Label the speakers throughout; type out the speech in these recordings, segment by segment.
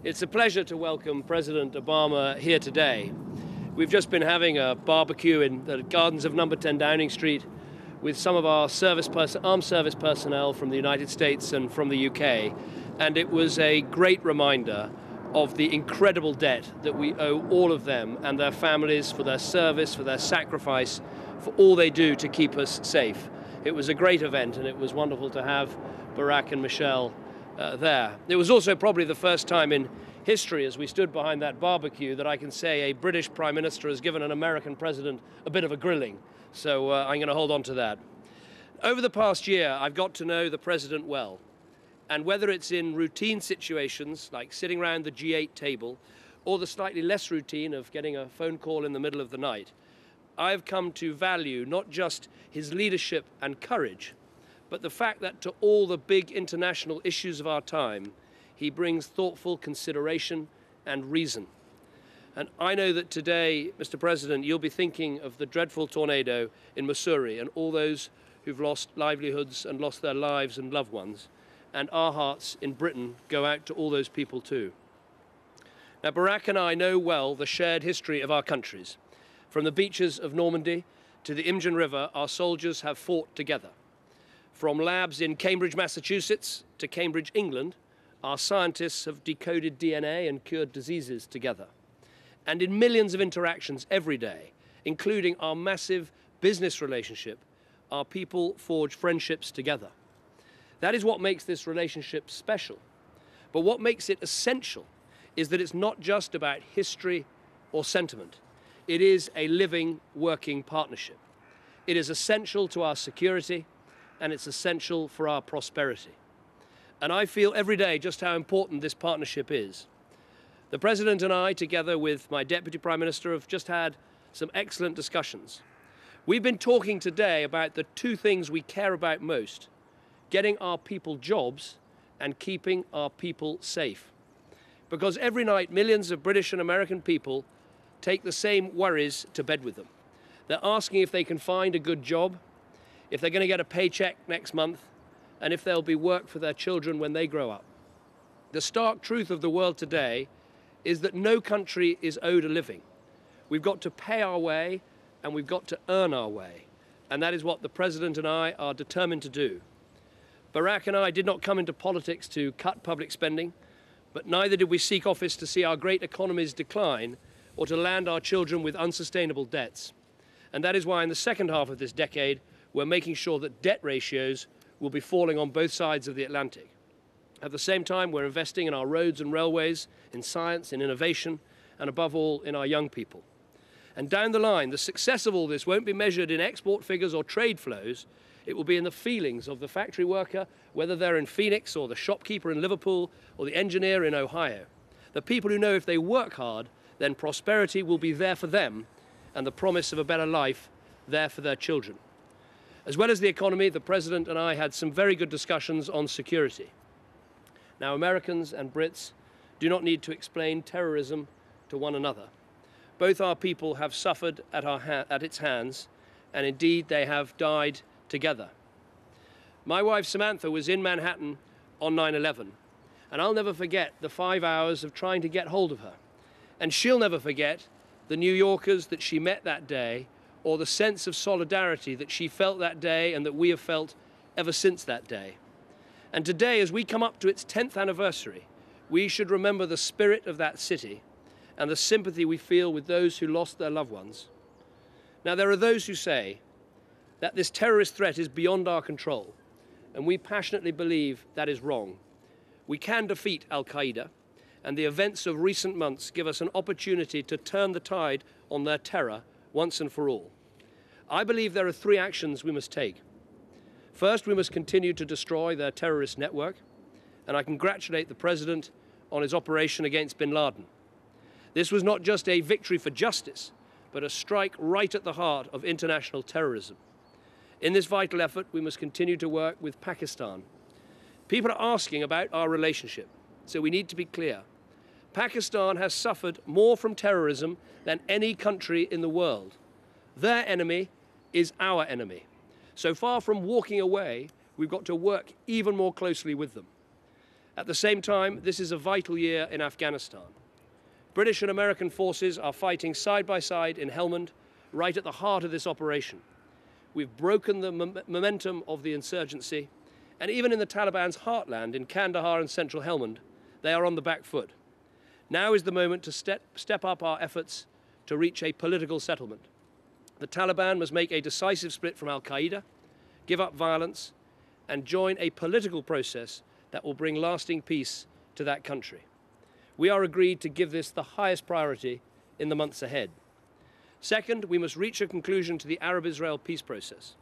Speaker 1: It's a pleasure to welcome President Obama here today. We've just been having a barbecue in the gardens of number 10 Downing Street with some of our armed service personnel from the United States and from the UK. And it was a great reminder of the incredible debt that we owe all of them and their families for their service, for their sacrifice, for all they do to keep us safe. It was a great event, and it was wonderful to have Barack and Michelle there. It was also probably the first time in history, as we stood behind that barbecue, that I can say a British Prime Minister has given an American president a bit of a grilling. So I'm going to hold on to that. Over the past year, I've got to know the president well. And whether it's in routine situations, like sitting around the G8 table, or the slightly less routine of getting a phone call in the middle of the night, I've come to value not just his leadership and courage, but the fact that to all the big international issues of our time, he brings thoughtful consideration and reason. And I know that today, Mr. President, you'll be thinking of the dreadful tornado in Missouri and all those who've lost livelihoods and lost their lives and loved ones. And our hearts in Britain go out to all those people too. Now, Barack and I know well the shared history of our countries. From the beaches of Normandy to the Imjin River, our soldiers have fought together. From labs in Cambridge, Massachusetts to Cambridge, England, our scientists have decoded DNA and cured diseases together. And in millions of interactions every day, including our massive business relationship, our people forge friendships together. That is what makes this relationship special. But what makes it essential is that it's not just about history or sentiment. It is a living, working partnership. It is essential to our security, and it's essential for our prosperity. And I feel every day just how important this partnership is. The President and I, together with my Deputy Prime Minister, have just had some excellent discussions. We've been talking today about the two things we care about most: getting our people jobs and keeping our people safe. Because every night, millions of British and American people take the same worries to bed with them. They're asking if they can find a good job, if they're going to get a paycheck next month, and if there'll be work for their children when they grow up. The stark truth of the world today is that no country is owed a living. We've got to pay our way, and we've got to earn our way. And that is what the President and I are determined to do. Barack and I did not come into politics to cut public spending, but neither did we seek office to see our great economies decline or to land our children with unsustainable debts. And that is why in the second half of this decade, we're making sure that debt ratios will be falling on both sides of the Atlantic. At the same time, we're investing in our roads and railways, in science, in innovation, and above all, in our young people. And down the line, the success of all this won't be measured in export figures or trade flows. It will be in the feelings of the factory worker, whether they're in Phoenix or the shopkeeper in Liverpool or the engineer in Ohio. The people who know if they work hard, then prosperity will be there for them and the promise of a better life there for their children. As well as the economy, the President and I had some very good discussions on security. Now, Americans and Brits do not need to explain terrorism to one another. Both our people have suffered at its hands, and indeed they have died together. My wife Samantha was in Manhattan on 9/11, and I'll never forget the 5 hours of trying to get hold of her. And she'll never forget the New Yorkers that she met that day, or the sense of solidarity that she felt that day and that we have felt ever since that day. And today, as we come up to its 10th anniversary, we should remember the spirit of that city and the sympathy we feel with those who lost their loved ones. Now, there are those who say that this terrorist threat is beyond our control, and we passionately believe that is wrong. We can defeat al-Qaeda, and the events of recent months give us an opportunity to turn the tide on their terror once and for all. I believe there are three actions we must take. First, we must continue to destroy their terrorist network, and I congratulate the President on his operation against bin Laden. This was not just a victory for justice, but a strike right at the heart of international terrorism. In this vital effort, we must continue to work with Pakistan. People are asking about our relationship, so we need to be clear. Pakistan has suffered more from terrorism than any country in the world. Their enemy is our enemy. So far from walking away, we've got to work even more closely with them. At the same time, this is a vital year in Afghanistan. British and American forces are fighting side by side in Helmand, right at the heart of this operation. We've broken the momentum of the insurgency, and even in the Taliban's heartland in Kandahar and central Helmand, they are on the back foot. Now is the moment to step up our efforts to reach a political settlement. The Taliban must make a decisive split from al-Qaeda, give up violence, and join a political process that will bring lasting peace to that country. We are agreed to give this the highest priority in the months ahead. Second, we must reach a conclusion to the Arab-Israel peace process.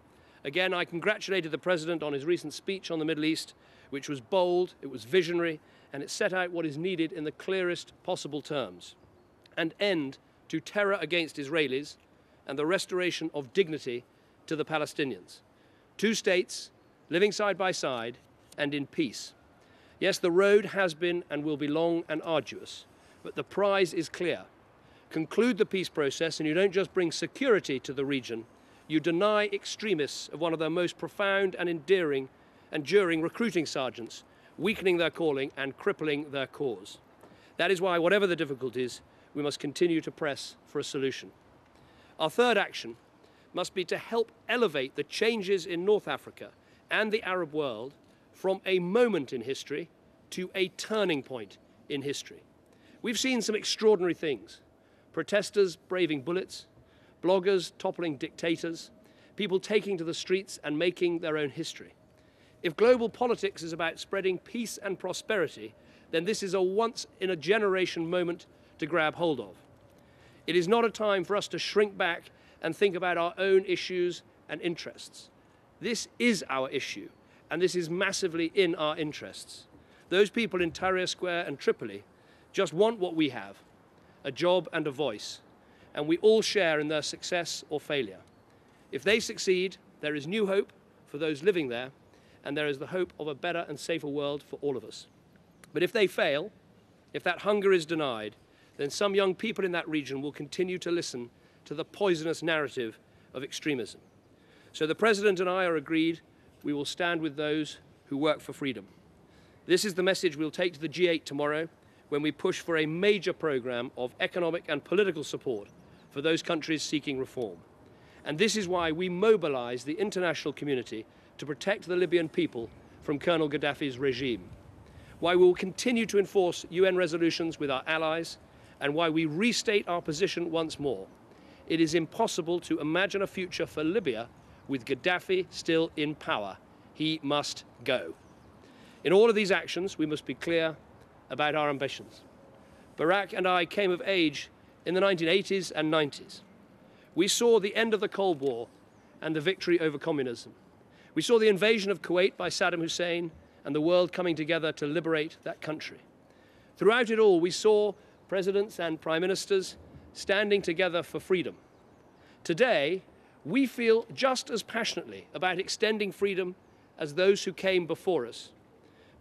Speaker 1: Again, I congratulated the President on his recent speech on the Middle East, which was bold, it was visionary, and it set out what is needed in the clearest possible terms: an end to terror against Israelis and the restoration of dignity to the Palestinians. Two states living side by side and in peace. Yes, the road has been and will be long and arduous, but the prize is clear. Conclude the peace process and you don't just bring security to the region, you deny extremists of one of their most profound and enduring recruiting sergeants, weakening their calling and crippling their cause. That is why, whatever the difficulties, we must continue to press for a solution. Our third action must be to help elevate the changes in North Africa and the Arab world from a moment in history to a turning point in history. We've seen some extraordinary things: protesters braving bullets, bloggers toppling dictators, people taking to the streets and making their own history. If global politics is about spreading peace and prosperity, then this is a once-in-a-generation moment to grab hold of. It is not a time for us to shrink back and think about our own issues and interests. This is our issue, and this is massively in our interests. Those people in Tahrir Square and Tripoli just want what we have: a job and a voice, and we all share in their success or failure. If they succeed, there is new hope for those living there, and there is the hope of a better and safer world for all of us. But if they fail, if that hunger is denied, then some young people in that region will continue to listen to the poisonous narrative of extremism. So the President and I are agreed we will stand with those who work for freedom. This is the message we'll take to the G8 tomorrow, when we push for a major program of economic and political support for those countries seeking reform. And this is why we mobilize the international community to protect the Libyan people from Colonel Gaddafi's regime, why we will continue to enforce UN resolutions with our allies, and why we restate our position once more. It is impossible to imagine a future for Libya with Gaddafi still in power. He must go. In all of these actions, we must be clear about our ambitions. Barak and I came of age in the 1980s and 90s. We saw the end of the Cold War and the victory over communism. We saw the invasion of Kuwait by Saddam Hussein and the world coming together to liberate that country. Throughout it all, we saw presidents and prime ministers standing together for freedom. Today, we feel just as passionately about extending freedom as those who came before us.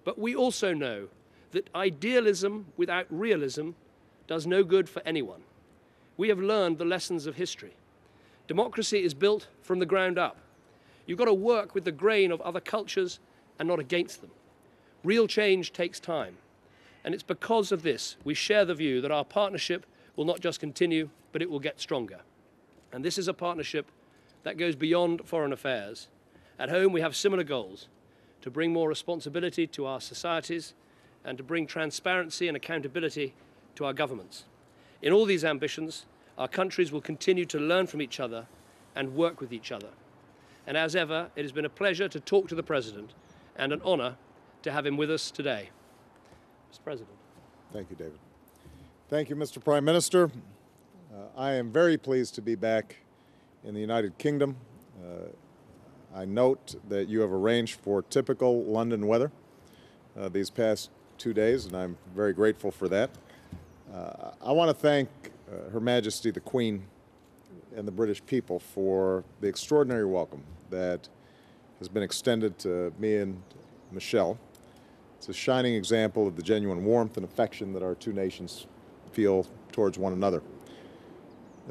Speaker 1: But we also know that idealism without realism does no good for anyone. We have learned the lessons of history. Democracy is built from the ground up. You've got to work with the grain of other cultures and not against them. Real change takes time. And it's because of this we share the view that our partnership will not just continue, but it will get stronger. And this is a partnership that goes beyond foreign affairs. At home, we have similar goals: to bring more responsibility to our societies and to bring transparency and accountability to our governments. In all these ambitions, our countries will continue to learn from each other and work with each other. And as ever, it has been a pleasure to talk to the President and an honor to have him with us today. Mr. President.
Speaker 2: Thank you, David. Thank you, Mr. Prime Minister. I am very pleased to be back in the United Kingdom. I note that you have arranged for typical London weather these past 2 days, and I'm very grateful for that. I want to thank Her Majesty the Queen and the British people for the extraordinary welcome that has been extended to me and Michelle. It's a shining example of the genuine warmth and affection that our two nations feel towards one another.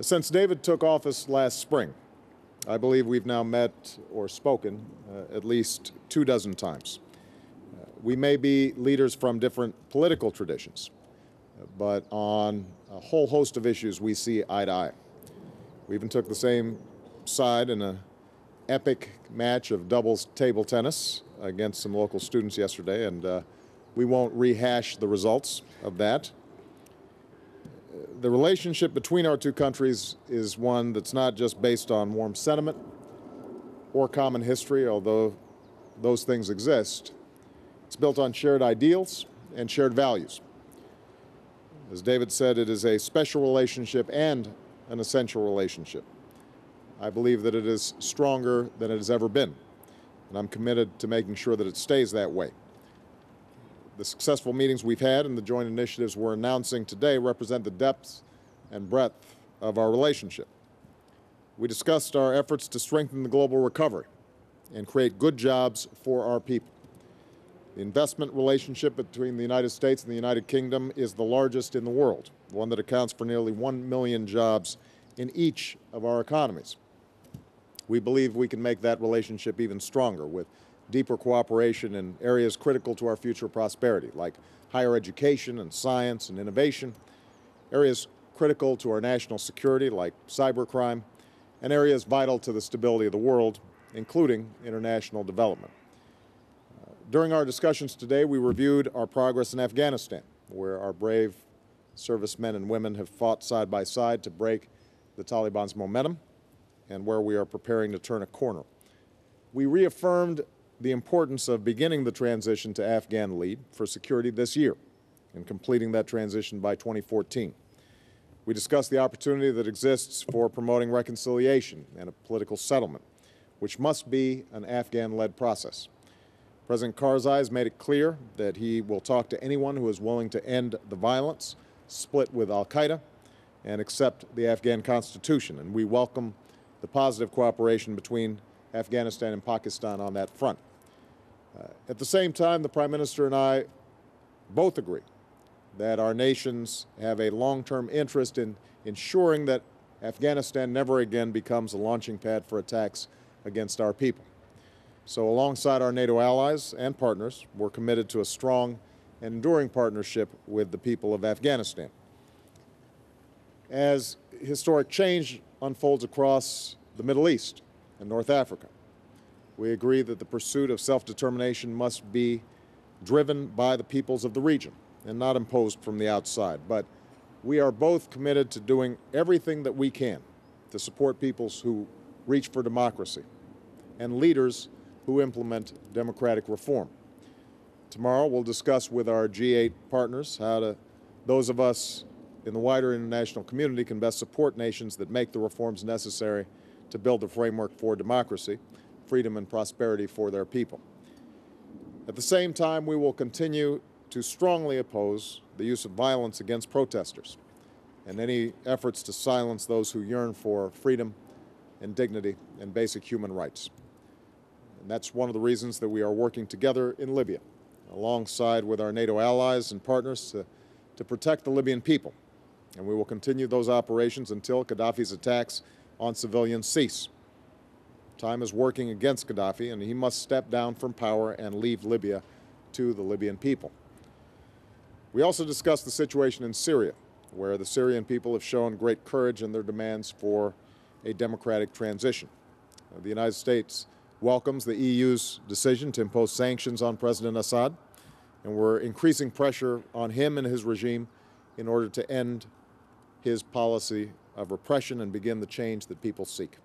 Speaker 2: Since David took office last spring, I believe we've now met or spoken at least 24 times. We may be leaders from different political traditions, but on a whole host of issues we see eye to eye. We even took the same side in an epic match of doubles table tennis against some local students yesterday, and we won't rehash the results of that. The relationship between our two countries is one that's not just based on warm sentiment or common history, although those things exist. It's built on shared ideals and shared values. As David said, it is a special relationship and an essential relationship. I believe that it is stronger than it has ever been, and I'm committed to making sure that it stays that way. The successful meetings we've had and the joint initiatives we're announcing today represent the depth and breadth of our relationship. We discussed our efforts to strengthen the global recovery and create good jobs for our people. The investment relationship between the United States and the United Kingdom is the largest in the world, one that accounts for nearly 1 million jobs in each of our economies. We believe we can make that relationship even stronger with deeper cooperation in areas critical to our future prosperity, like higher education and science and innovation, areas critical to our national security, like cybercrime, and areas vital to the stability of the world, including international development. During our discussions today, we reviewed our progress in Afghanistan, where our brave servicemen and women have fought side by side to break the Taliban's momentum, and where we are preparing to turn a corner. We reaffirmed the importance of beginning the transition to Afghan lead for security this year and completing that transition by 2014. We discussed the opportunity that exists for promoting reconciliation and a political settlement, which must be an Afghan-led process. President Karzai has made it clear that he will talk to anyone who is willing to end the violence, split with al-Qaeda, and accept the Afghan Constitution, and we welcome the positive cooperation between Afghanistan and Pakistan on that front. At the same time, the Prime Minister and I both agree that our nations have a long-term interest in ensuring that Afghanistan never again becomes a launching pad for attacks against our people. So alongside our NATO allies and partners, we're committed to a strong and enduring partnership with the people of Afghanistan. As historic change unfolds across the Middle East and North Africa, we agree that the pursuit of self-determination must be driven by the peoples of the region and not imposed from the outside. But we are both committed to doing everything that we can to support peoples who reach for democracy and leaders who implement democratic reform. Tomorrow we'll discuss with our G8 partners how those of us in the wider international community can best support nations that make the reforms necessary to build a framework for democracy, freedom, and prosperity for their people. At the same time, we will continue to strongly oppose the use of violence against protesters and any efforts to silence those who yearn for freedom and dignity and basic human rights. And that's one of the reasons that we are working together in Libya, alongside with our NATO allies and partners to protect the Libyan people. And we will continue those operations until Gaddafi's attacks on civilians cease. Time is working against Gaddafi, and he must step down from power and leave Libya to the Libyan people. We also discussed the situation in Syria, where the Syrian people have shown great courage in their demands for a democratic transition. The United States welcomes the EU's decision to impose sanctions on President Assad, and we're increasing pressure on him and his regime in order to end his policy of repression and begin the change that people seek.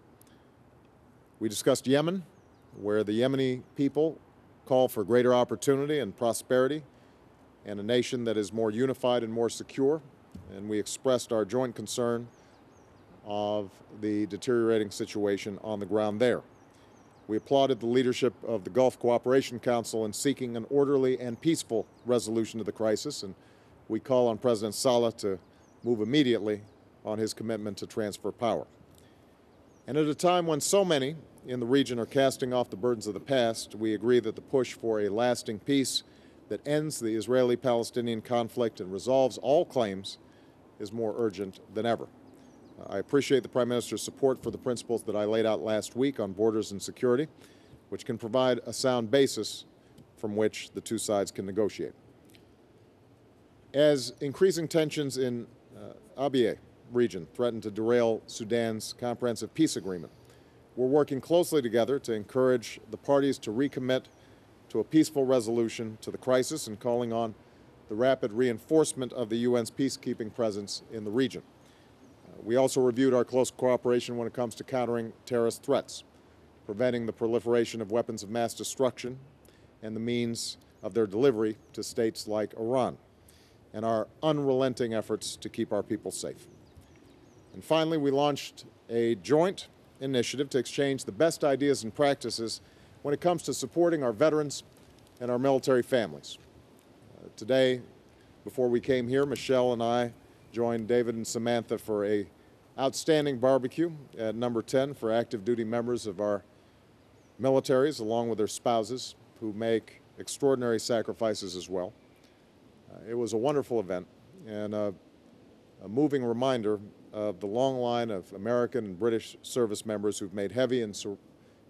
Speaker 2: We discussed Yemen, where the Yemeni people call for greater opportunity and prosperity and a nation that is more unified and more secure, and we expressed our joint concern of the deteriorating situation on the ground there. We applauded the leadership of the Gulf Cooperation Council in seeking an orderly and peaceful resolution to the crisis, and we call on President Saleh to move immediately on his commitment to transfer power. And at a time when so many in the region are casting off the burdens of the past, we agree that the push for a lasting peace that ends the Israeli-Palestinian conflict and resolves all claims is more urgent than ever. I appreciate the Prime Minister's support for the principles that I laid out last week on borders and security, which can provide a sound basis from which the two sides can negotiate. As increasing tensions in Abyei region threaten to derail Sudan's comprehensive peace agreement, we're working closely together to encourage the parties to recommit to a peaceful resolution to the crisis and calling on the rapid reinforcement of the UN's peacekeeping presence in the region. We also reviewed our close cooperation when it comes to countering terrorist threats, preventing the proliferation of weapons of mass destruction and the means of their delivery to states like Iran, and our unrelenting efforts to keep our people safe. And finally, we launched a joint initiative to exchange the best ideas and practices when it comes to supporting our veterans and our military families. Today, before we came here, Michelle and I joined David and Samantha for an outstanding barbecue at number 10 for active duty members of our militaries, along with their spouses, who make extraordinary sacrifices as well. It was a wonderful event and a moving reminder of the long line of American and British service members who've made heavy and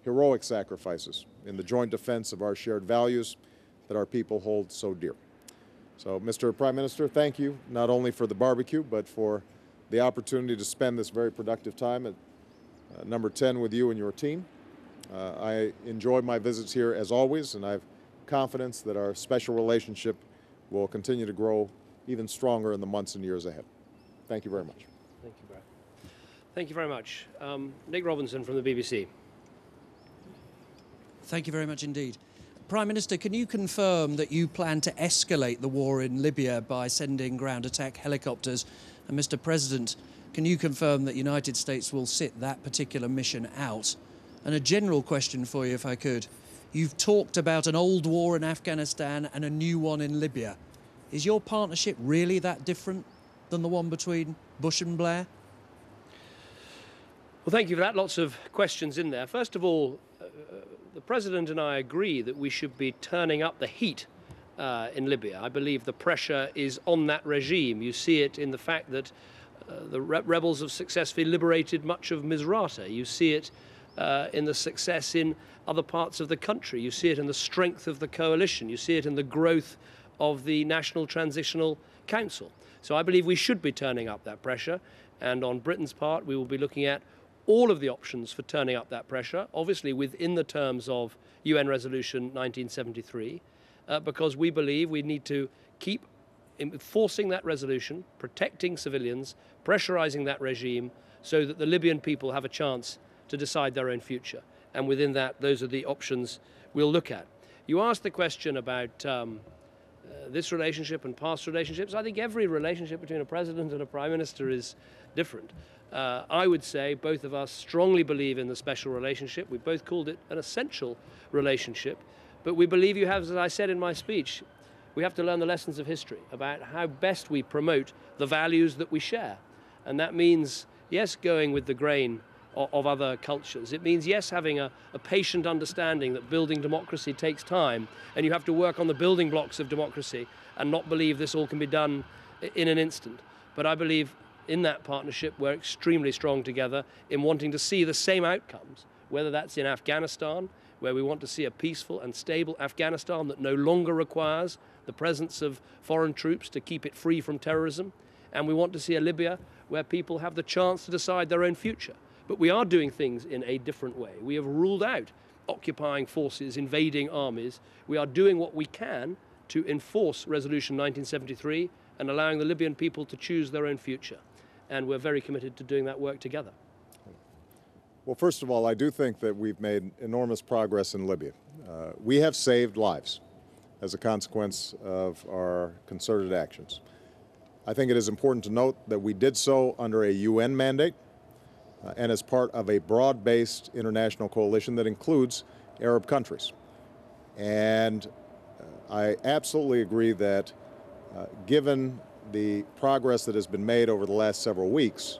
Speaker 2: heroic sacrifices in the joint defense of our shared values that our people hold so dear. So, Mr. Prime Minister, thank you not only for the barbecue, but for the opportunity to spend this very productive time at number 10 with you and your team. I enjoy my visits here as always, and I have confidence that our special relationship will continue to grow even stronger in the months and years ahead. Thank you very much.
Speaker 1: Thank you, Brad. Thank you very much. Nick Robinson from the BBC.
Speaker 3: Thank you very much indeed. Prime Minister, can you confirm that you plan to escalate the war in Libya by sending ground attack helicopters? And Mr. President, can you confirm that the United States will sit that particular mission out? And a general question for you, if I could. You've talked about an old war in Afghanistan and a new one in Libya. Is your partnership really that different than the one between Bush and Blair?
Speaker 1: Well, thank you for that. Lots of questions in there. First of all, the President and I agree that we should be turning up the heat in Libya. I believe the pressure is on that regime. You see it in the fact that the rebels have successfully liberated much of Misrata. You see it in the success in other parts of the country. You see it in the strength of the coalition. You see it in the growth of the National Transitional Council. So I believe we should be turning up that pressure. And on Britain's part, we will be looking at all of the options for turning up that pressure, obviously within the terms of UN Resolution 1973, because we believe we need to keep enforcing that resolution, protecting civilians, pressurizing that regime so that the Libyan people have a chance to decide their own future. And within that, those are the options we'll look at. You asked the question about this relationship and past relationships. I think every relationship between a president and a prime minister is different. I would say both of us strongly believe in the special relationship. We both called it an essential relationship. But we believe you have, as I said in my speech, we have to learn the lessons of history about how best we promote the values that we share. And that means, yes, going with the grain of other cultures. It means, yes, having a patient understanding that building democracy takes time, and you have to work on the building blocks of democracy and not believe this all can be done in an instant. But I believe in that partnership we're extremely strong together in wanting to see the same outcomes, whether that's in Afghanistan, where we want to see a peaceful and stable Afghanistan that no longer requires the presence of foreign troops to keep it free from terrorism, and we want to see a Libya where people have the chance to decide their own future. But we are doing things in a different way. We have ruled out occupying forces, invading armies. We are doing what we can to enforce Resolution 1973 and allowing the Libyan people to choose their own future. And we're very committed to doing that work together.
Speaker 2: Well, first of all, I do think that we've made enormous progress in Libya. We have saved lives as a consequence of our concerted actions. I think it is important to note that we did so under a UN mandate and as part of a broad-based international coalition that includes Arab countries. And I absolutely agree that given the progress that has been made over the last several weeks,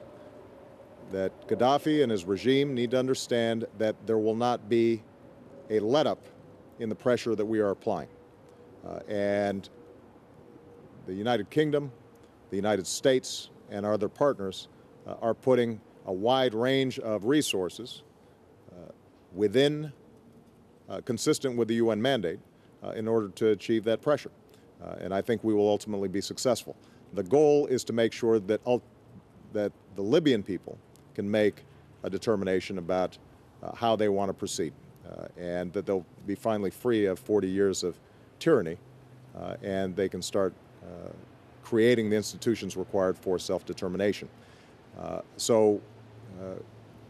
Speaker 2: that Gaddafi and his regime need to understand that there will not be a let-up in the pressure that we are applying. And the United Kingdom, the United States, and our other partners are putting a wide range of resources consistent with the UN mandate in order to achieve that pressure. And I think we will ultimately be successful. The goal is to make sure that the Libyan people can make a determination about how they want to proceed, and that they'll be finally free of 40 years of tyranny, and they can start creating the institutions required for self-determination.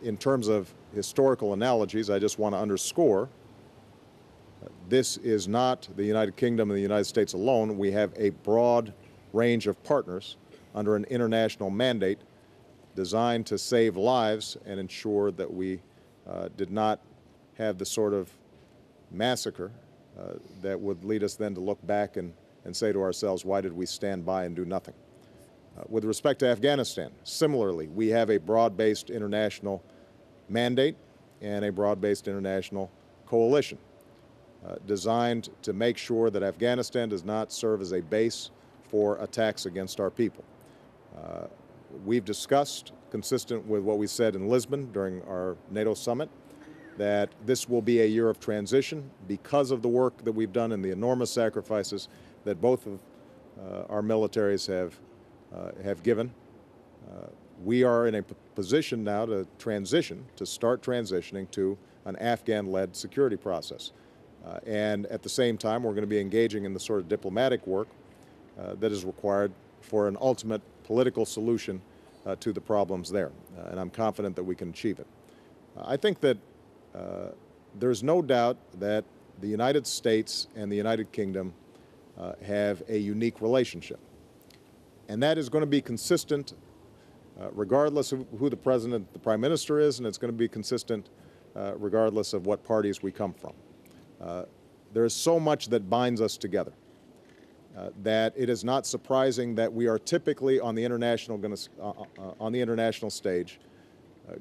Speaker 2: In terms of historical analogies, I just want to underscore this is not the United Kingdom and the United States alone. We have a broad range of partners under an international mandate designed to save lives and ensure that we did not have the sort of massacre that would lead us then to look back and say to ourselves, why did we stand by and do nothing? With respect to Afghanistan, similarly, we have a broad-based international mandate and a broad-based international coalition designed to make sure that Afghanistan does not serve as a base for attacks against our people. We've discussed, consistent with what we said in Lisbon during our NATO summit, that this will be a year of transition because of the work that we've done and the enormous sacrifices that both of our militaries have given. We are in a position now to start transitioning to an Afghan-led security process. And at the same time, we're going to be engaging in the sort of diplomatic work that is required for an ultimate political solution to the problems there. And I'm confident that we can achieve it. I think that there's no doubt that the United States and the United Kingdom have a unique relationship. And that is going to be consistent regardless of who the President, the Prime Minister is, and it's going to be consistent regardless of what parties we come from. There is so much that binds us together that it is not surprising that we are typically on the international stage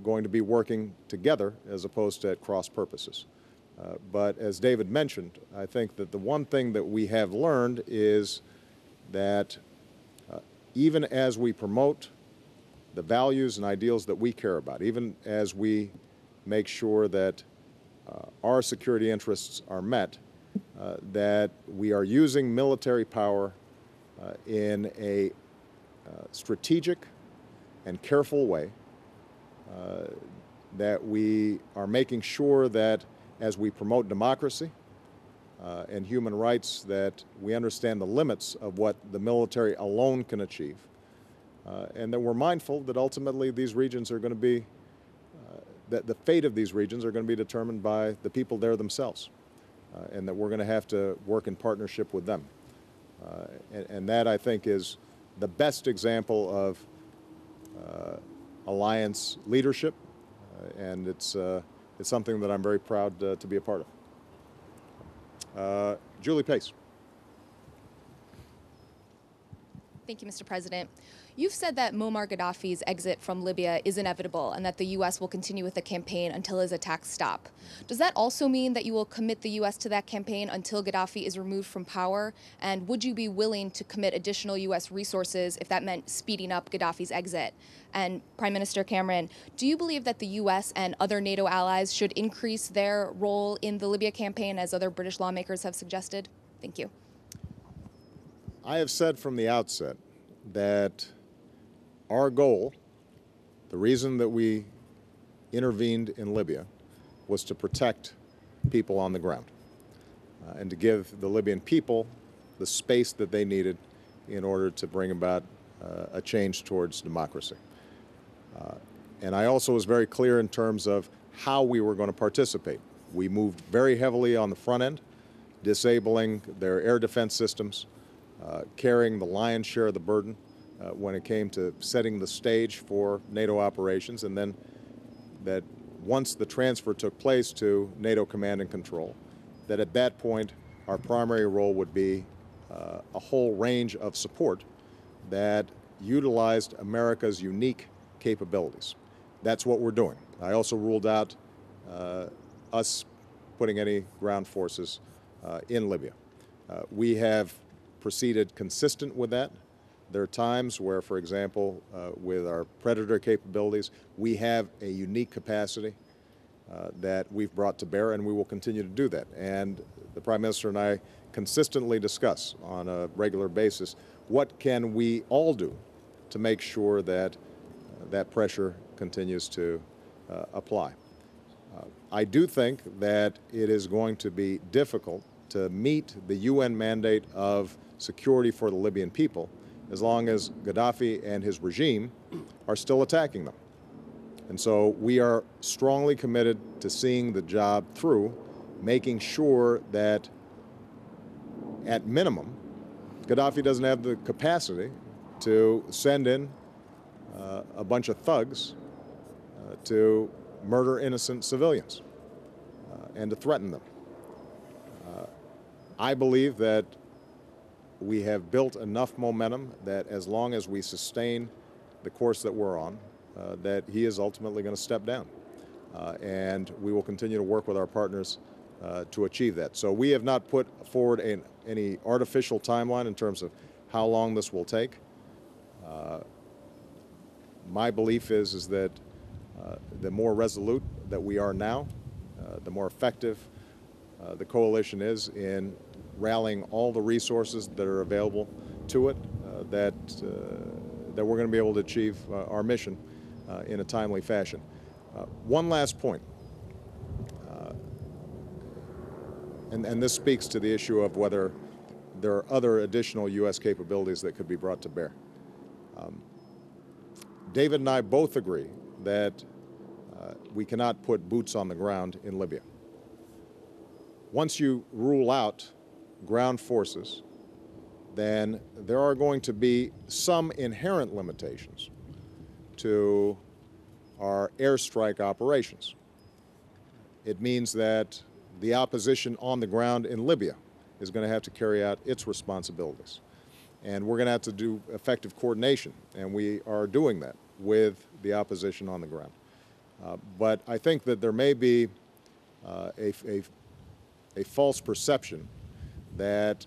Speaker 2: going to be working together as opposed to at cross purposes. But as David mentioned, I think that the one thing that we have learned is that even as we promote the values and ideals that we care about, even as we make sure that our security interests are met, that we are using military power in a strategic and careful way, that we are making sure that as we promote democracy and human rights, that we understand the limits of what the military alone can achieve, and that we're mindful that ultimately these regions are going to be, that the fate of these regions are going to be determined by the people there themselves, and that we're going to have to work in partnership with them. And that, I think, is the best example of alliance leadership, and it's something that I'm very proud to be a part of. Julie Pace.
Speaker 4: Thank you, Mr. President. You've said that Muammar Gaddafi's exit from Libya is inevitable and that the U.S. will continue with the campaign until his attacks stop. Does that also mean that you will commit the U.S. to that campaign until Gaddafi is removed from power? And would you be willing to commit additional U.S. resources if that meant speeding up Gaddafi's exit? And Prime Minister Cameron, do you believe that the U.S. and other NATO allies should increase their role in the Libya campaign, as other British lawmakers have suggested? Thank you.
Speaker 2: I have said from the outset that our goal, the reason that we intervened in Libya, was to protect people on the ground and to give the Libyan people the space that they needed in order to bring about a change towards democracy. And I also was very clear in terms of how we were going to participate. We moved very heavily on the front end, disabling their air defense systems, carrying the lion's share of the burden when it came to setting the stage for NATO operations, and then that once the transfer took place to NATO command and control, that at that point our primary role would be a whole range of support that utilized America's unique capabilities. That's what we're doing. I also ruled out us putting any ground forces in Libya. We have proceeded consistent with that. There are times where, for example, with our Predator capabilities, we have a unique capacity that we've brought to bear, and we will continue to do that. And the Prime Minister and I consistently discuss on a regular basis what can we all do to make sure that that pressure continues to apply. I do think that it is going to be difficult to meet the UN mandate of security for the Libyan people as long as Gaddafi and his regime are still attacking them. And so we are strongly committed to seeing the job through, making sure that at minimum, Gaddafi doesn't have the capacity to send in a bunch of thugs to murder innocent civilians and to threaten them. I believe that we have built enough momentum that as long as we sustain the course that we're on, that he is ultimately going to step down. And we will continue to work with our partners to achieve that. So we have not put forward any artificial timeline in terms of how long this will take. My belief is that the more resolute that we are now, the more effective the coalition is in rallying all the resources that are available to it, that we're going to be able to achieve our mission in a timely fashion. One last point, and this speaks to the issue of whether there are other additional U.S. capabilities that could be brought to bear. David and I both agree that we cannot put boots on the ground in Libya. Once you rule out ground forces, then there are going to be some inherent limitations to our airstrike operations. It means that the opposition on the ground in Libya is going to have to carry out its responsibilities. And we're going to have to do effective coordination, and we are doing that with the opposition on the ground. But I think that there may be a false perception that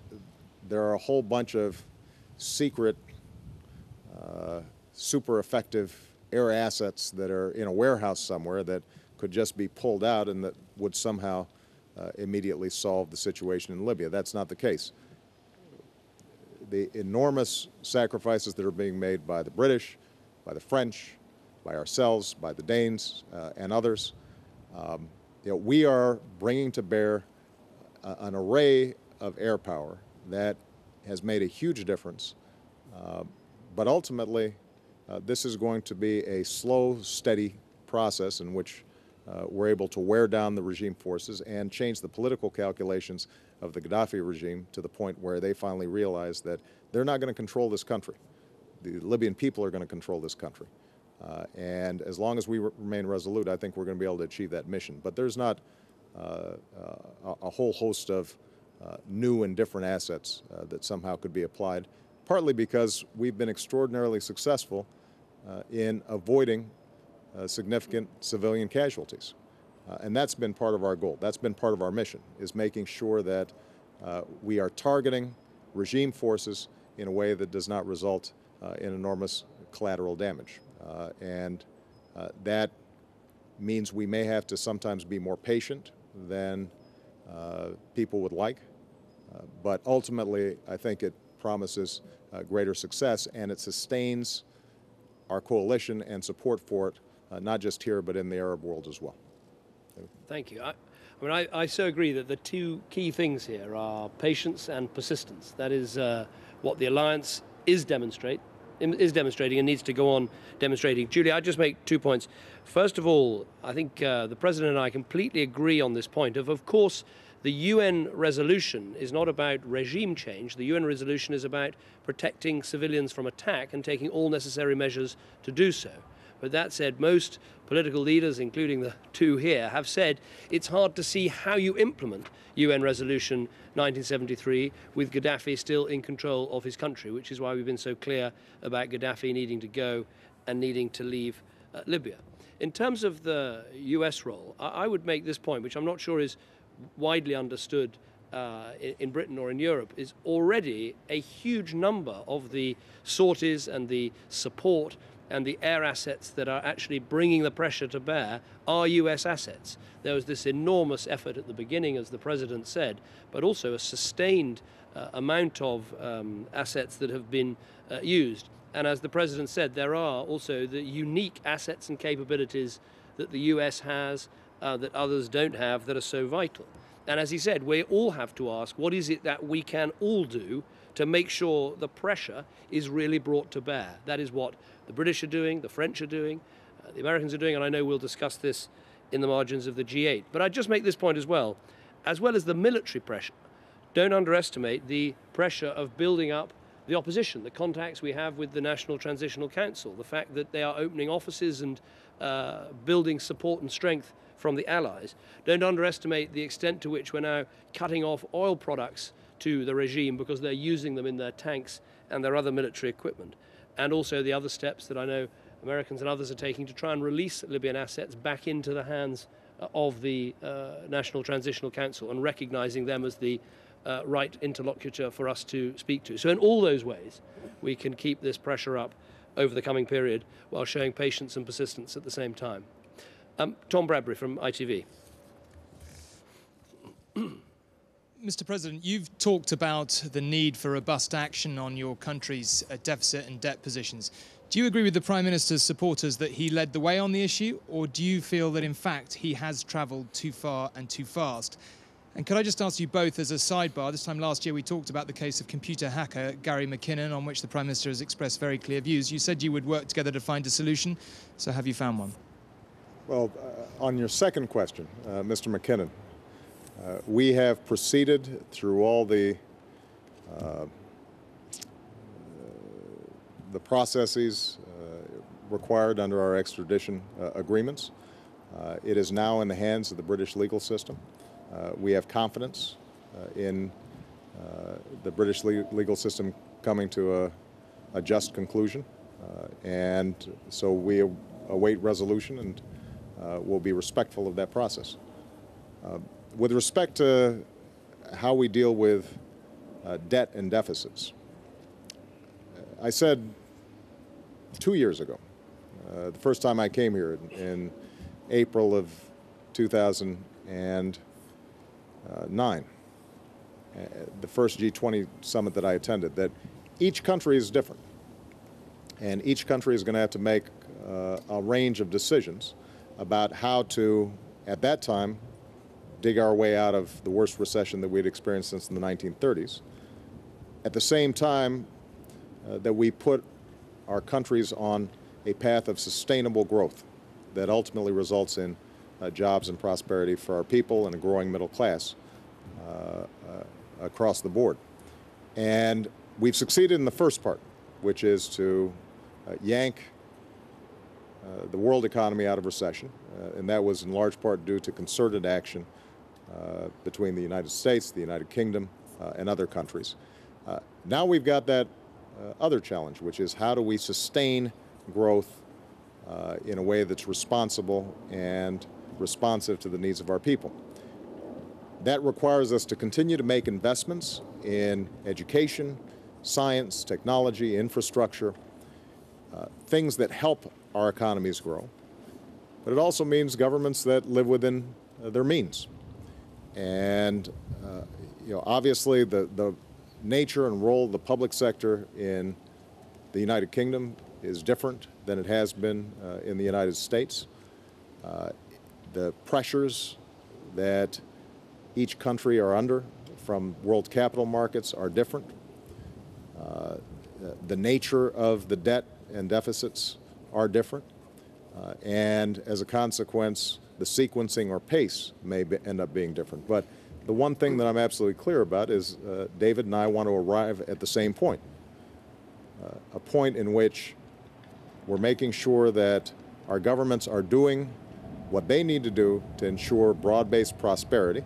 Speaker 2: there are a whole bunch of secret, super effective air assets that are in a warehouse somewhere that could just be pulled out and that would somehow immediately solve the situation in Libya. That's not the case. The enormous sacrifices that are being made by the British, by the French, by ourselves, by the Danes, and others, we are bringing to bear an array of air power that has made a huge difference. But ultimately, this is going to be a slow, steady process in which we're able to wear down the regime forces and change the political calculations of the Gaddafi regime to the point where they finally realize that they're not going to control this country. The Libyan people are going to control this country. And as long as we remain resolute, I think we're going to be able to achieve that mission. But there's not a whole host of new and different assets that somehow could be applied, partly because we've been extraordinarily successful in avoiding significant civilian casualties. And that's been part of our goal. That's been part of our mission, is making sure that we are targeting regime forces in a way that does not result in enormous collateral damage. And that means we may have to sometimes be more patient than people would like. But ultimately, I think it promises greater success, and it sustains our coalition and support for it, not just here, but in the Arab world as well.
Speaker 1: Thank you. I so agree that the two key things here are patience and persistence. That is what the alliance is demonstrating and needs to go on demonstrating. Julie, I'd just make 2 points. First of all, I think the President and I completely agree on this point of course, the UN resolution is not about regime change. The UN resolution is about protecting civilians from attack and taking all necessary measures to do so. But that said, most political leaders, including the two here, have said it's hard to see how you implement UN Resolution 1973 with Gaddafi still in control of his country, which is why we've been so clear about Gaddafi needing to go and needing to leave Libya. In terms of the US role, I would make this point, which I'm not sure is widely understood in Britain or in Europe, is already a huge number of the sorties and the support and the air assets that are actually bringing the pressure to bear are US assets. There was this enormous effort at the beginning, as the President said, but also a sustained amount of assets that have been used. And as the President said, there are also the unique assets and capabilities that the US has that others don't have that are so vital. And as he said, we all have to ask, what is it that we can all do to make sure the pressure is really brought to bear? That is what the British are doing, the French are doing, the Americans are doing, and I know we'll discuss this in the margins of the G8. But I'd just make this point as well as the military pressure. Don't underestimate the pressure of building up the opposition, the contacts we have with the National Transitional Council, the fact that they are opening offices and building support and strength from the allies. Don't underestimate the extent to which we're now cutting off oil products to the regime because they're using them in their tanks and their other military equipment. And also the other steps that I know Americans and others are taking to try and release Libyan assets back into the hands of the National Transitional Council and recognizing them as the right interlocutor for us to speak to. So in all those ways, we can keep this pressure up over the coming period while showing patience and persistence at the same time. Tom Bradbury from ITV.
Speaker 5: Mr. President, you've talked about the need for robust action on your country's deficit and debt positions. Do you agree with the Prime Minister's supporters that he led the way on the issue, or do you feel that, in fact, he has travelled too far and too fast? And could I just ask you both as a sidebar, this time last year we talked about the case of computer hacker Gary McKinnon, on which the Prime Minister has expressed very clear views. You said you would work together to find a solution, so have you found one?
Speaker 2: Well, on your second question, Mr. McKinnon, we have proceeded through all the processes required under our extradition agreements. It is now in the hands of the British legal system. We have confidence in the British legal system coming to a just conclusion, and so we await resolution and will be respectful of that process. With respect to how we deal with debt and deficits, I said 2 years ago, the first time I came here in April of 2009, the first G20 summit that I attended, that each country is different, and each country is going to have to make a range of decisions about how to, at that time, dig our way out of the worst recession that we'd experienced since the 1930s. At the same time that we put our countries on a path of sustainable growth that ultimately results in jobs and prosperity for our people and a growing middle class across the board. And we've succeeded in the first part, which is to yank the world economy out of recession, and that was in large part due to concerted action between the United States, the United Kingdom, and other countries. Now we've got that other challenge, which is how do we sustain growth in a way that's responsible and responsive to the needs of our people. That requires us to continue to make investments in education, science, technology, infrastructure, things that help our economies grow. But it also means governments that live within their means. And obviously the nature and role of the public sector in the United Kingdom is different than it has been in the United States. The pressures that each country are under from world capital markets are different. The nature of the debt and deficits are different. And as a consequence, the sequencing or pace may end up being different. But the one thing that I'm absolutely clear about is David and I want to arrive at the same point, a point in which we're making sure that our governments are doing what they need to do to ensure broad-based prosperity,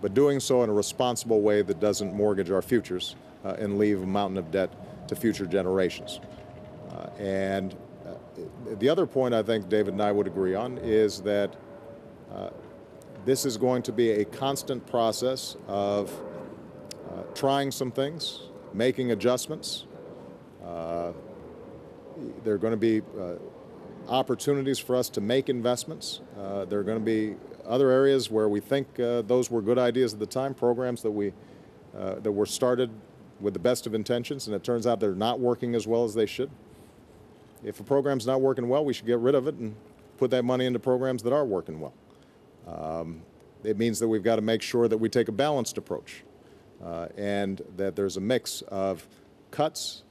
Speaker 2: but doing so in a responsible way that doesn't mortgage our futures and leave a mountain of debt to future generations. And the other point I think David and I would agree on is that this is going to be a constant process of trying some things, making adjustments. there are going to be opportunities for us to make investments. There are going to be other areas where we think those were good ideas at the time, programs that were started with the best of intentions, and it turns out they're not working as well as they should. If a program's not working well, we should get rid of it and put that money into programs that are working well. It means that we've got to make sure that we take a balanced approach and that there's a mix of cuts,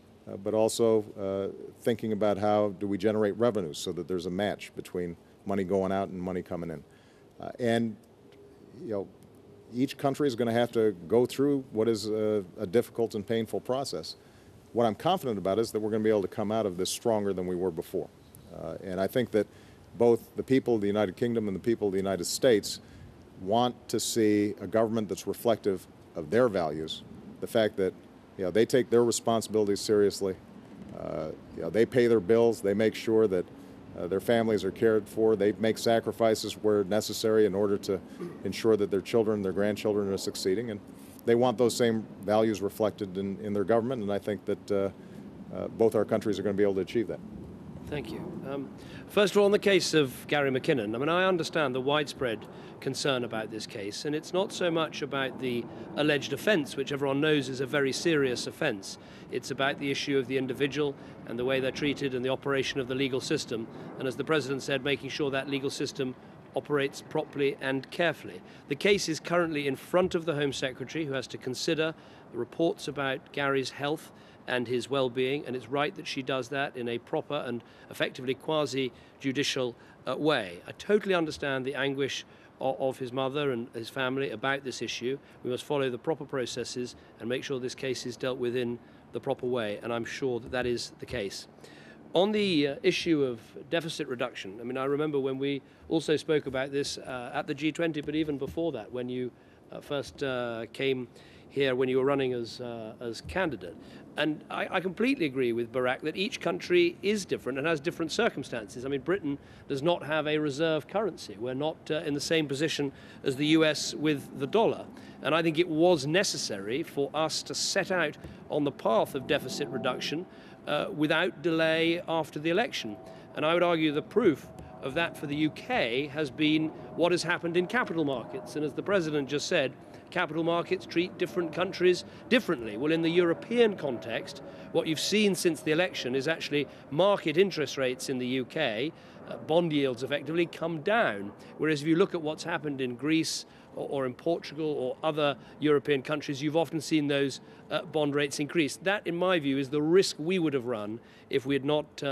Speaker 2: but also thinking about how do we generate revenues so that there's a match between money going out and money coming in. And, you know, each country is going to have to go through what is a difficult and painful process. What I'm confident about is that we're going to be able to come out of this stronger than we were before. And I think that both the people of the United Kingdom and the people of the United States want to see a government that's reflective of their values, the fact that, you know, they take their responsibilities seriously, you know, they pay their bills, they make sure that their families are cared for, they make sacrifices where necessary in order to ensure that their children, their grandchildren are succeeding, and they want those same values reflected in their government, and I think that both our countries are going to be able to achieve that.
Speaker 1: Thank you. First of all, on the case of Gary McKinnon, I mean, I understand the widespread concern about this case, and it's not so much about the alleged offence, which everyone knows is a very serious offence. It's about the issue of the individual and the way they're treated and the operation of the legal system, and as the President said, making sure that legal system operates properly and carefully. The case is currently in front of the Home Secretary, who has to consider the reports about Gary's health and his well-being, and it's right that she does that in a proper and effectively quasi-judicial way. I totally understand the anguish of his mother and his family about this issue. We must follow the proper processes and make sure this case is dealt with in the proper way, and I'm sure that that is the case. On the issue of deficit reduction, I mean, I remember when we also spoke about this at the G20, but even before that, when you first came here when you were running as candidate. And I completely agree with Barack that each country is different and has different circumstances. I mean, Britain does not have a reserve currency. We're not in the same position as the US with the dollar. And I think it was necessary for us to set out on the path of deficit reduction without delay after the election. And I would argue the proof of that for the UK has been what has happened in capital markets. And as the President just said, capital markets treat different countries differently. Well, in the European context, what you've seen since the election is actually market interest rates in the UK, bond yields effectively come down. Whereas if you look at what's happened in Greece or in Portugal or other European countries, you've often seen those bond rates increase. That, in my view, is the risk we would have run if we had not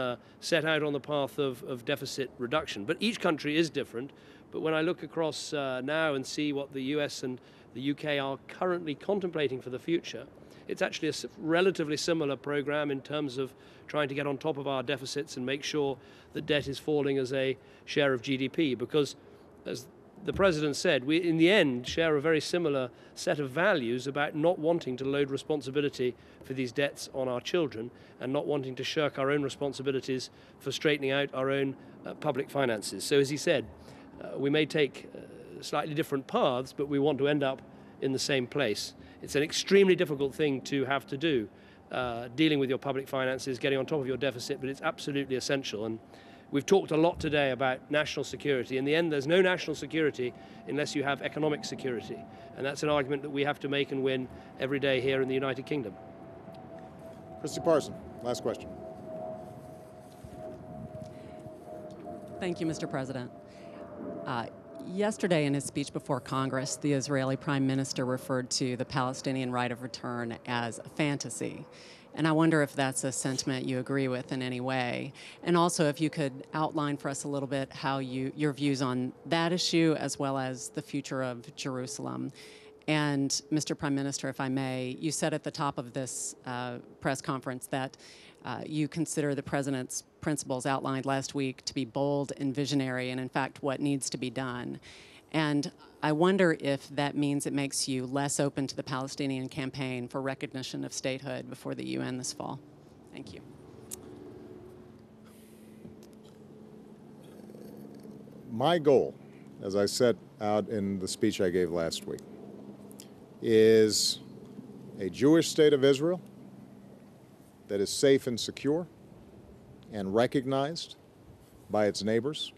Speaker 1: set out on the path of deficit reduction. But each country is different. But when I look across now and see what the US and the UK are currently contemplating for the future, it's actually a relatively similar program in terms of trying to get on top of our deficits and make sure that debt is falling as a share of GDP. Because, as the President said, we in the end share a very similar set of values about not wanting to load responsibility for these debts on our children and not wanting to shirk our own responsibilities for straightening out our own public finances. So, as he said, we may take slightly different paths, but we want to end up in the same place. It's an extremely difficult thing to have to do, dealing with your public finances, getting on top of your deficit, but it's absolutely essential. And we've talked a lot today about national security. In the end, there's no national security unless you have economic security. And that's an argument that we have to make and win every day here in the United Kingdom.
Speaker 2: Christy Parson, last question.
Speaker 6: Thank you, Mr. President. Yesterday in his speech before Congress, the Israeli Prime Minister referred to the Palestinian right of return as a fantasy. And I wonder if that's a sentiment you agree with in any way. And also if you could outline for us a little bit how your views on that issue as well as the future of Jerusalem. And Mr. Prime Minister, if I may, you said at the top of this press conference that you consider the President's principles outlined last week to be bold and visionary and, in fact, what needs to be done. And I wonder if that means it makes you less open to the Palestinian campaign for recognition of statehood before the UN this fall. Thank you.
Speaker 2: My goal, as I set out in the speech I gave last week, is a Jewish state of Israel that is safe and secure, and recognized by its neighbors,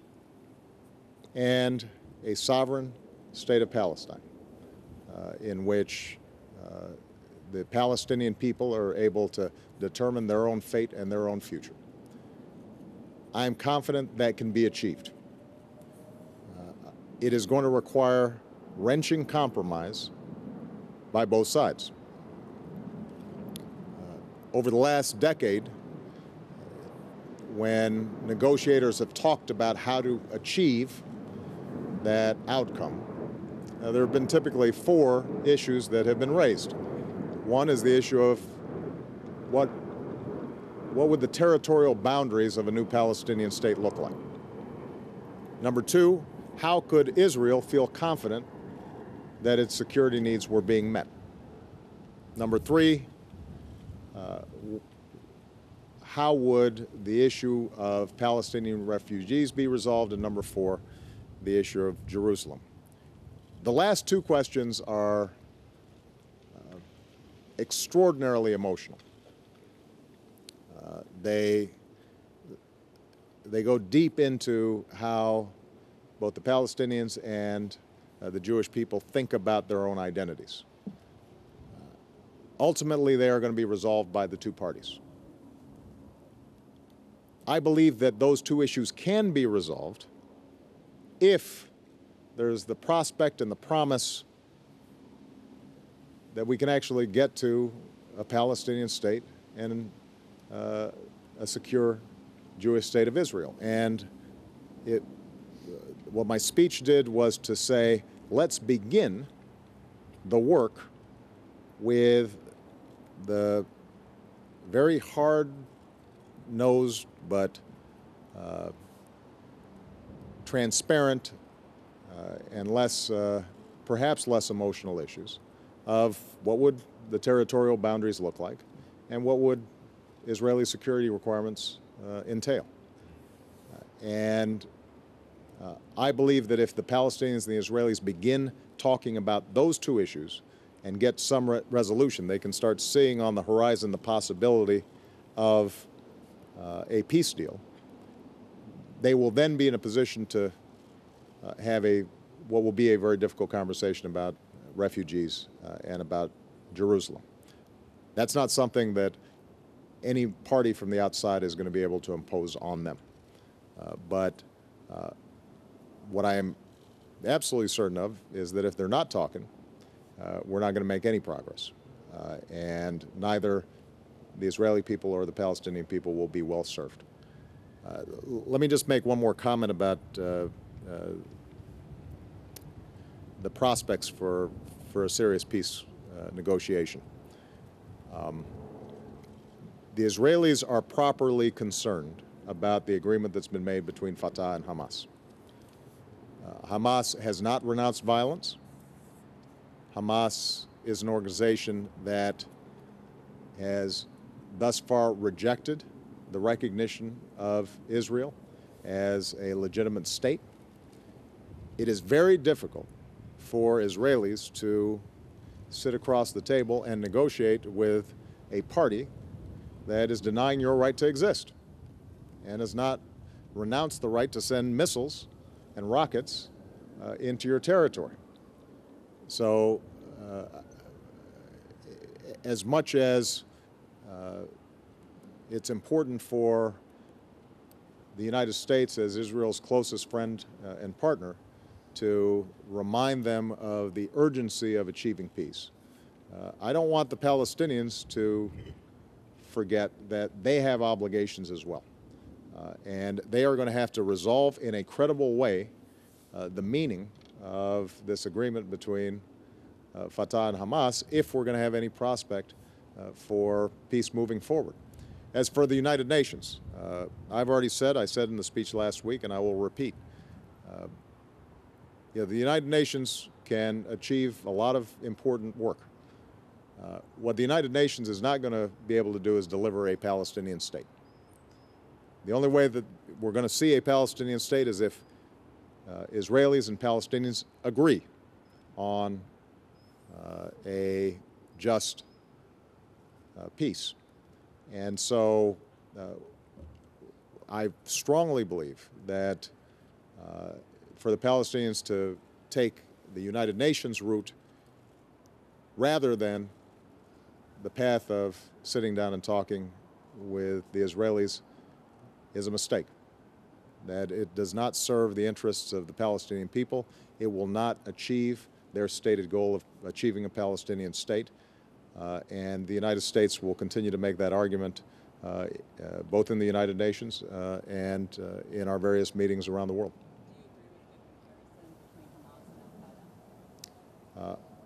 Speaker 2: and a sovereign state of Palestine, in which the Palestinian people are able to determine their own fate and their own future. I am confident that can be achieved. It is going to require wrenching compromise by both sides. Over the last decade, when negotiators have talked about how to achieve that outcome, there have been typically 4 issues that have been raised. One is the issue of what would the territorial boundaries of a new Palestinian state look like? Number 2, how could Israel feel confident that its security needs were being met? Number 3, how would the issue of Palestinian refugees be resolved? And number 4, the issue of Jerusalem. The last 2 questions are extraordinarily emotional. They go deep into how both the Palestinians and the Jewish people think about their own identities. Ultimately, they are going to be resolved by the 2 parties. I believe that those 2 issues can be resolved if there's the prospect and the promise that we can actually get to a Palestinian state and a secure Jewish state of Israel. And what my speech did was to say, let's begin the work with the very hard-nosed but transparent and perhaps less emotional issues of what would the territorial boundaries look like and what would Israeli security requirements entail. I believe that if the Palestinians and the Israelis begin talking about those 2 issues and get some resolution, they can start seeing on the horizon the possibility of a peace deal. They will then be in a position to have what will be a very difficult conversation about refugees and about Jerusalem. That's not something that any party from the outside is going to be able to impose on them. But what I am absolutely certain of is that if they're not talking, we're not going to make any progress. And neither the Israeli people or the Palestinian people will be well served. Let me just make one more comment about the prospects for a serious peace negotiation. The Israelis are properly concerned about the agreement that's been made between Fatah and Hamas. Hamas has not renounced violence. Hamas is an organization that has thus far rejected the recognition of Israel as a legitimate state. It is very difficult for Israelis to sit across the table and negotiate with a party that is denying your right to exist and has not renounced the right to send missiles and rockets into your territory. So as much as it's important for the United States as Israel's closest friend and partner to remind them of the urgency of achieving peace, I don't want the Palestinians to forget that they have obligations as well. And they are going to have to resolve in a credible way the meaning of this agreement between Fatah and Hamas if we're going to have any prospect for peace moving forward. As for the United Nations, I've already said, I said in the speech last week, and I will repeat, the United Nations can achieve a lot of important work. What the United Nations is not going to be able to do is deliver a Palestinian state. The only way that we're going to see a Palestinian state is if Israelis and Palestinians agree on a just peace. And so I strongly believe that for the Palestinians to take the United Nations route rather than the path of sitting down and talking with the Israelis is a mistake. That it does not serve the interests of the Palestinian people. It will not achieve their stated goal of achieving a Palestinian state. And the United States will continue to make that argument both in the United Nations and in our various meetings around the world.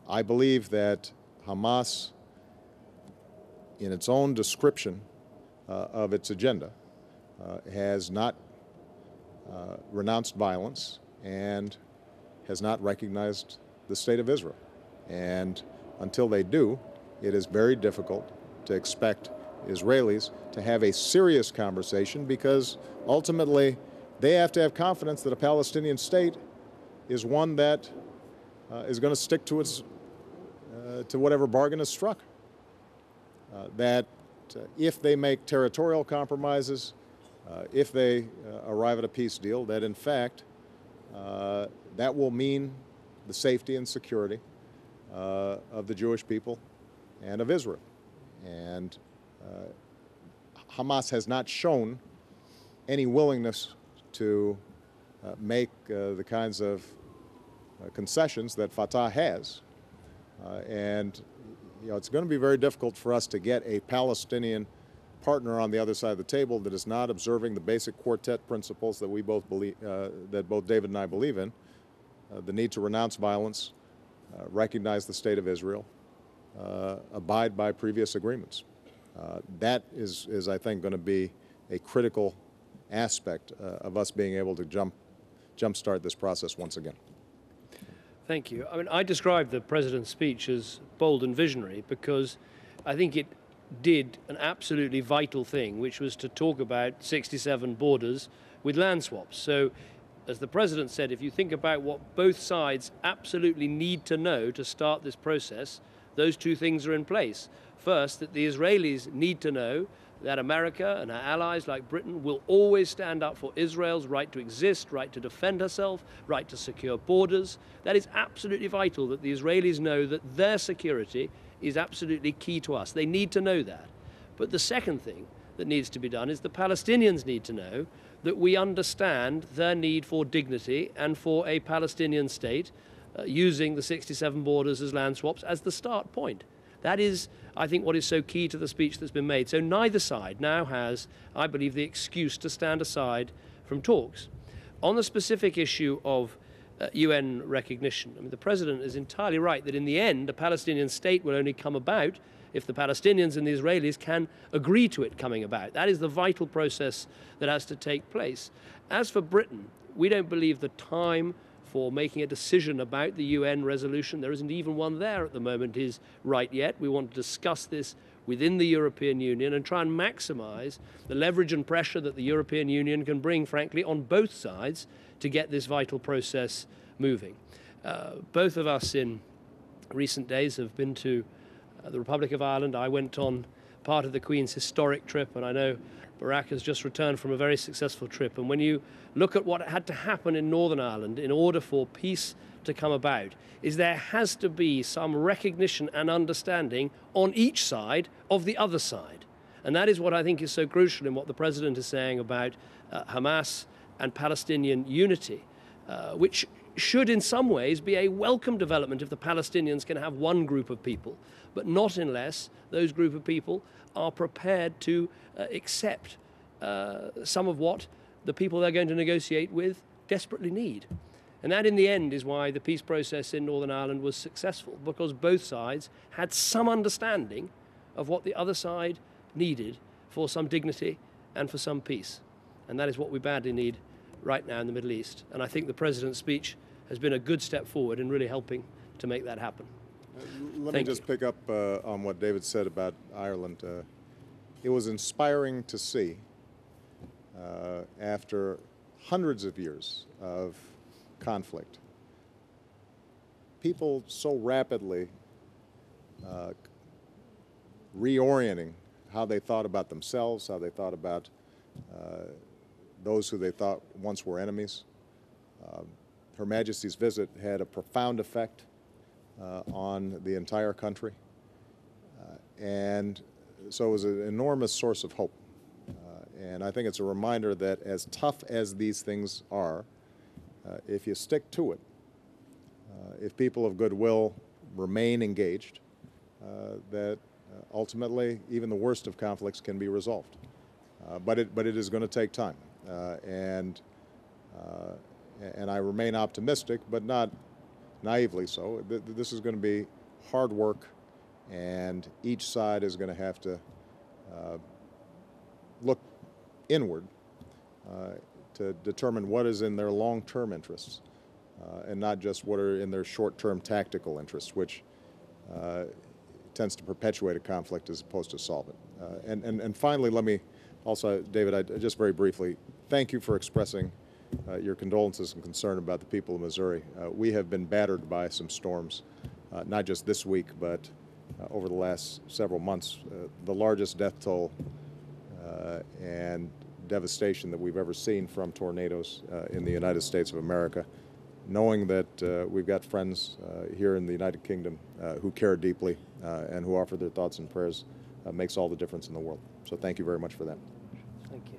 Speaker 2: I believe that Hamas, in its own description of its agenda, has not renounced violence and has not recognized the State of Israel. And until they do, it is very difficult to expect Israelis to have a serious conversation, because ultimately they have to have confidence that a Palestinian state is one that is going to stick to its to whatever bargain is struck. That if they make territorial compromises, if they arrive at a peace deal, that in fact that will mean the safety and security of the Jewish people and of Israel. And Hamas has not shown any willingness to make the kinds of concessions that Fatah has. And you know, it's going to be very difficult for us to get a Palestinian partner on the other side of the table that is not observing the basic quartet principles that we both believe, that both David and I believe in: the need to renounce violence, recognize the State of Israel, abide by previous agreements. That is, I think, going to be a critical aspect of us being able to jumpstart this process once again.
Speaker 1: Thank you. I mean, I described the President's speech as bold and visionary because I think it did an absolutely vital thing, which was to talk about 67 borders with land swaps. So, as the President said, if you think about what both sides absolutely need to know to start this process, those two things are in place. First, that the Israelis need to know that America and our allies like Britain will always stand up for Israel's right to exist, right to defend herself, right to secure borders. That is absolutely vital, that the Israelis know that their security is absolutely key to us. They need to know that. But the second thing that needs to be done is the Palestinians need to know that we understand their need for dignity and for a Palestinian state, using the 67 borders as land swaps as the start point. That is, I think, what is so key to the speech that's been made. So neither side now has, I believe, the excuse to stand aside from talks. On the specific issue of UN recognition, I mean, the President is entirely right that in the end, a Palestinian state will only come about if the Palestinians and the Israelis can agree to it coming about. That is the vital process that has to take place. As for Britain, we don't believe the time for making a decision about the UN resolution, there isn't even one there at the moment, is right yet. We want to discuss this within the European Union and try and maximize the leverage and pressure that the European Union can bring, frankly, on both sides to get this vital process moving. Both of us in recent days have been to the Republic of Ireland. I went on part of the Queen's historic trip, and I know Barack has just returned from a very successful trip. And when you look at what had to happen in Northern Ireland in order for peace to come about, is there has to be some recognition and understanding on each side of the other side. And that is what I think is so crucial in what the President is saying about Hamas and Palestinian unity, which should in some ways be a welcome development if the Palestinians can have one group of people, but not unless those group of people are prepared to accept some of what the people they're going to negotiate with desperately need. And that in the end is why the peace process in Northern Ireland was successful, because both sides had some understanding of what the other side needed for some dignity and for some peace. And that is what we badly need right now in the Middle East. And I think the President's speech has been a good step forward in really helping to make that happen.
Speaker 2: Let me just pick up on what David said about Ireland. It was inspiring to see, after hundreds of years of conflict, people so rapidly reorienting how they thought about themselves, how they thought about those who they thought once were enemies. Her Majesty's visit had a profound effect on the entire country, and so it was an enormous source of hope. And I think it's a reminder that as tough as these things are, if you stick to it, if people of goodwill remain engaged, that ultimately even the worst of conflicts can be resolved. But it is going to take time, and I remain optimistic, but not naively so. This is going to be hard work, and each side is going to have to look inward to determine what is in their long-term interests, and not just what are in their short-term tactical interests, which tends to perpetuate a conflict as opposed to solve it. And finally, let me also, David, I just very briefly thank you for expressing your condolences and concern about the people of Missouri. We have been battered by some storms, not just this week, but over the last several months. The largest death toll and devastation that we've ever seen from tornadoes in the United States of America. Knowing that we've got friends here in the United Kingdom who care deeply and who offer their thoughts and prayers makes all the difference in the world. So thank you very much for that.
Speaker 1: Thank you.